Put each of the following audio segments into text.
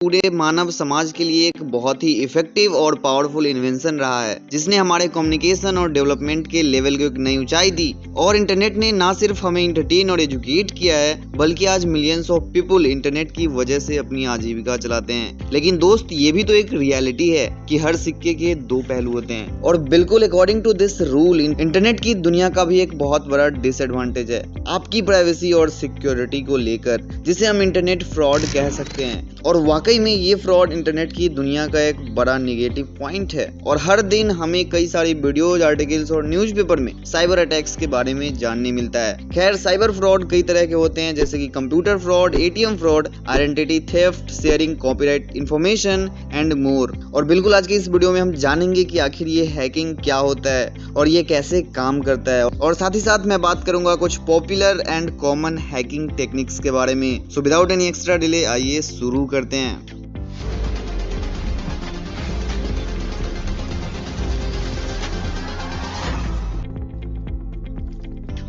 पूरे मानव समाज के लिए एक बहुत ही इफेक्टिव और पावरफुल इन्वेंशन रहा है, जिसने हमारे कम्युनिकेशन और डेवलपमेंट के लेवल को एक नई ऊंचाई दी। और इंटरनेट ने ना सिर्फ हमें इंटरटेन और एजुकेट किया है, बल्कि आज मिलियंस ऑफ पीपल इंटरनेट की वजह से अपनी आजीविका चलाते हैं। लेकिन दोस्त, ये भी तो एक रियलिटी है कि हर सिक्के के दो पहलू होते हैं। और बिल्कुल according to this rule, internet की दुनिया का भी एक बहुत बड़ा डिसएडवांटेज है आपकी प्राइवेसी और सिक्योरिटी को लेकर, जिसे हम इंटरनेट फ्रॉड कह सकते हैं। और वाकई में ये फ्रॉड इंटरनेट की दुनिया का एक बड़ा नेगेटिव पॉइंट है। और हर दिन हमें कई सारी वीडियोज, आर्टिकल्स और न्यूज़पेपर में साइबर अटैक्स के बारे में जानने मिलता है। खैर, साइबर फ्रॉड कई तरह के होते हैं, जैसे कि computer fraud, ATM fraud, identity theft, sharing copyright information and more. और बिल्कुल आज की इस वीडियो में हम जानेंगे कि आखिर ये हैकिंग क्या होता है और ये कैसे काम करता है। और साथ ही साथ मैं बात करूंगा कुछ popular and common hacking techniques के बारे में। So without any extra delay आइए शुरू करते हैं।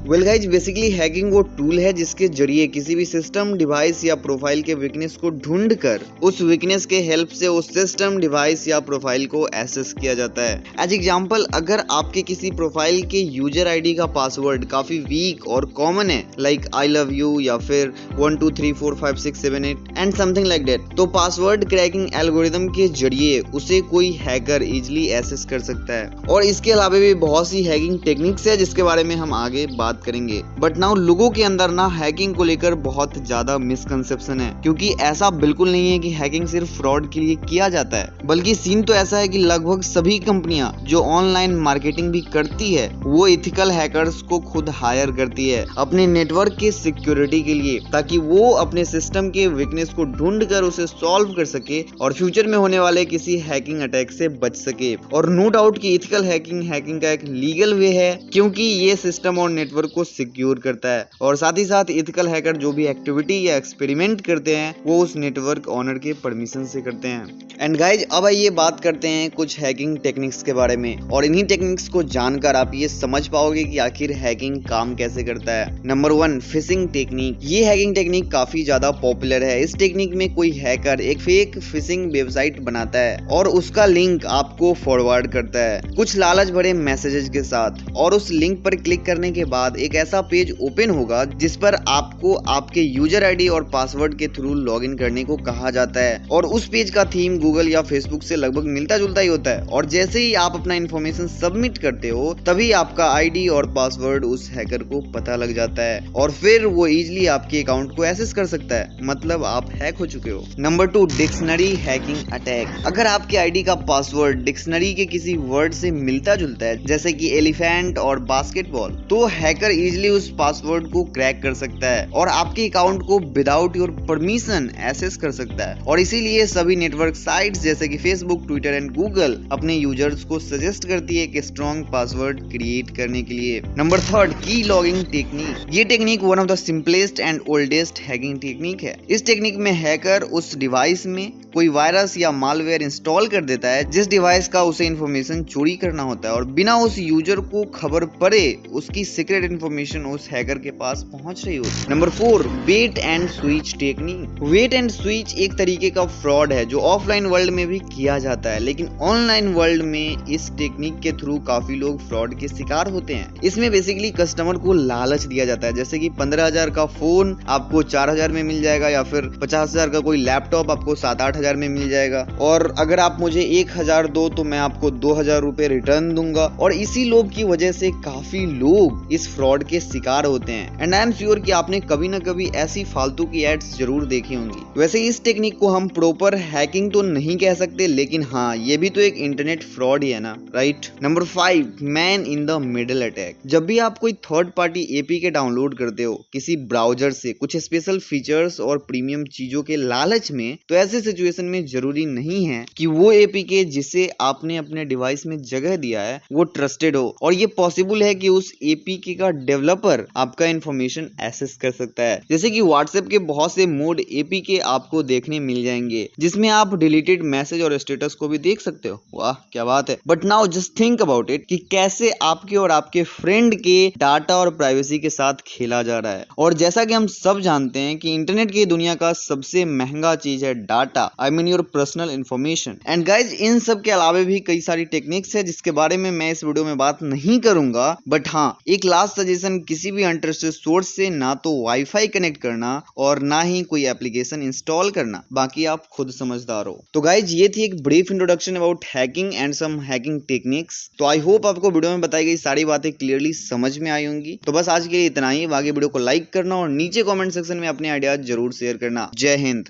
वेल गाइज, बेसिकली हैकिंग वो टूल है जिसके जरिए किसी भी सिस्टम, डिवाइस या प्रोफाइल के वीकनेस को ढूंढकर उस वीकनेस के हेल्प से उस सिस्टम, डिवाइस या प्रोफाइल को एक्सेस किया जाता है। एज एग्जांपल, अगर आपके किसी प्रोफाइल के यूजर आईडी का पासवर्ड काफी वीक और कॉमन है, लाइक आई लव यू या फिर 1234567 एंड समथिंग लाइक दैट, तो पासवर्ड क्रैकिंग एल्गोरिदम के जरिए उसे कोई हैकर इजिली एक्सेस कर सकता है। और इसके अलावा भी बहुत सी हैकिंग टेक्निक्स है जिसके बारे में हम आगे बात करेंगे। बट नाउ लोगों के अंदर ना हैकिंग को लेकर बहुत ज्यादा मिसकंसेप्शन है, क्योंकि ऐसा बिल्कुल नहीं है कि हैकिंग सिर्फ फ्रॉड के लिए किया जाता है, बल्कि सीन तो ऐसा है कि लगभग सभी कंपनियां जो ऑनलाइन मार्केटिंग भी करती है, वो एथिकल हैकर्स को खुद हायर करती है अपने नेटवर्क के सिक्योरिटी के लिए, ताकि वो अपने सिस्टम के वीकनेस को ढूंढ कर उसे सॉल्व कर सके और फ्यूचर में होने वाले किसी हैकिंग अटैक से बच सके। और नो डाउट कि एथिकल हैकिंग का एक लीगल वे है, क्योंकि ये सिस्टम और नेटवर्क को सिक्योर करता है। और साथ ही साथ एथिकल हैकर जो भी एक्टिविटी या एक्सपेरिमेंट करते हैं, वो उस नेटवर्क ओनर के परमिशन से करते हैं। एंड गाइज, अब आइए बात करते हैं कुछ हैकिंग टेक्निक्स के बारे में। और इन्हीं टेक्निक्स को जानकर आप ये समझ पाओगे कि आखिर हैकिंग काम कैसे करता है। Number 1, fishing technique. ये हैकिंग टेक्निक काफी ज्यादा पॉपुलर है। इस टेक्निक में कोई हैकर एक फेक फिशिंग वेबसाइट बनाता है और उसका लिंक आपको फॉरवर्ड करता है कुछ लालच भरे मैसेजेस के साथ, और उस लिंक पर क्लिक करने के बाद एक ऐसा पेज ओपन होगा जिस पर आपको आपके यूजर आईडी और पासवर्ड के थ्रू लॉगिन करने को कहा जाता है। और उस पेज का थीम गूगल या फेसबुक से लगभग मिलता जुलता ही होता है। और जैसे ही आप अपना इंफॉर्मेशन सबमिट करते हो, तभी आपका आईडी और पासवर्ड उस हैकर को पता लग जाता है और फिर वो इजीली आपके अकाउंट को एक्सेस कर सकता है। मतलब आप हैक हो चुके हो। Number 2, dictionary hacking attack. अगर आपके आईडी का पासवर्ड डिक्शनरी के किसी वर्ड से मिलता जुलता है, जैसे कि एलिफेंट और बास्केटबॉल, तो हैकर इजीली उस पासवर्ड को क्रैक कर सकता है और आपके अकाउंट को विदाउट योर परमिशन एक्सेस कर सकता है। और इसीलिए सभी नेटवर्क साइट्स जैसे कि फेसबुक, ट्विटर एंड गूगल अपने यूजर्स को सजेस्ट करती है कि स्ट्रॉन्ग पासवर्ड क्रिएट करने के लिए। नंबर 3, की लॉगिंग टेक्निक। ये technique one of the simplest and oldest hacking technique है। इस टेक्निक में हैकर उस डिवाइस में कोई वायरस या मालवेयर इंस्टॉल कर देता है जिस डिवाइस का उसे इंफॉर्मेशन चोरी करना होता है, और बिना उस यूजर को खबर पड़े उसकी सीक्रेट इंफॉर्मेशन उस हैकर के पास पहुंच रही होती है। Number 4, wait and switch technique. Wait and switch एक तरीके का फ्रॉड है जो ऑफलाइन वर्ल्ड में भी किया जाता है, लेकिन ऑनलाइन वर्ल्ड में इस टेक्निक के थ्रू काफी लोग फ्रॉड के शिकार होते हैं। इसमें बेसिकली कस्टमर को लालच दिया जाता है, जैसे कि 15,000 का फोन आपको 4,000 में मिल जाएगा, या फिर 50,000 का कोई लैपटॉप आपको 7-8 में मिल जाएगा, और अगर आप मुझे 1,000 दो तो मैं आपको 2,000 रुपए रिटर्न दूंगा। और इसी लोभ की वजह से काफी लोग इस फ्रॉड के शिकार होते हैं। एंड आई एम श्योर कि आपने कभी ना कभी ऐसी फालतू की एड्स जरूर देखी होंगी। वैसे इस टेक्निक को हम प्रॉपर हैकिंग तो नहीं कह सकते, लेकिन हाँ, ये भी तो एक इंटरनेट फ्रॉड ही है ना, right. Number 5, man in the middle attack. जब भी आप कोई थर्ड पार्टी एपीके डाउनलोड करते हो किसी ब्राउजर से कुछ स्पेशल फीचर्स और प्रीमियम चीजों के लालच में, तो ऐसे सिचुएशन में जरूरी नहीं है कि वो एपीके जिसे आपने अपने डिवाइस में जगह दिया है वो ट्रस्टेड हो। और ये पॉसिबल है कि उस एपीके का डेवलपर आपका इंफॉर्मेशन एक्सेस कर सकता है। जैसे कि व्हाट्सएप के बहुत से मोड एपीके आपको देखने मिल जाएंगे जिसमें आप डिलीटेड मैसेज और स्टेटस को भी देख सकते हो। वाह क्या बात है। But now just think about it कि कैसे आपके और आपके फ्रेंड के डाटा और प्राइवेसी के साथ खेला जा रहा है। और जैसा कि हम सब जानते हैं कि इंटरनेट की दुनिया का सबसे महंगा चीज है data, I mean your personal information. And guys in सब के अलावे भी कई सारी टेक्निक्स है जिसके बारे में मैं इस वीडियो में बात नहीं करूंगा। बट हाँ, एक लास्ट सजेशन, किसी भी अनट्रस्टेड सोर्स से ना तो वाईफाई कनेक्ट करना और ना ही कोई एप्लीकेशन इंस्टॉल करना, बाकी आप खुद समझदार हो। तो गाइज ये थी एक brief introduction about hacking and some hacking techniques. तो आई होप आपको वीडियो में बताई गई सारी बातें क्लियरली समझ में आई होंगी। तो बस आज के लिए इतना ही। आगे वीडियो को लाइक करना और नीचे कमेंट सेक्शन में अपने आइडियाज जरूर शेयर करना। जय हिंद।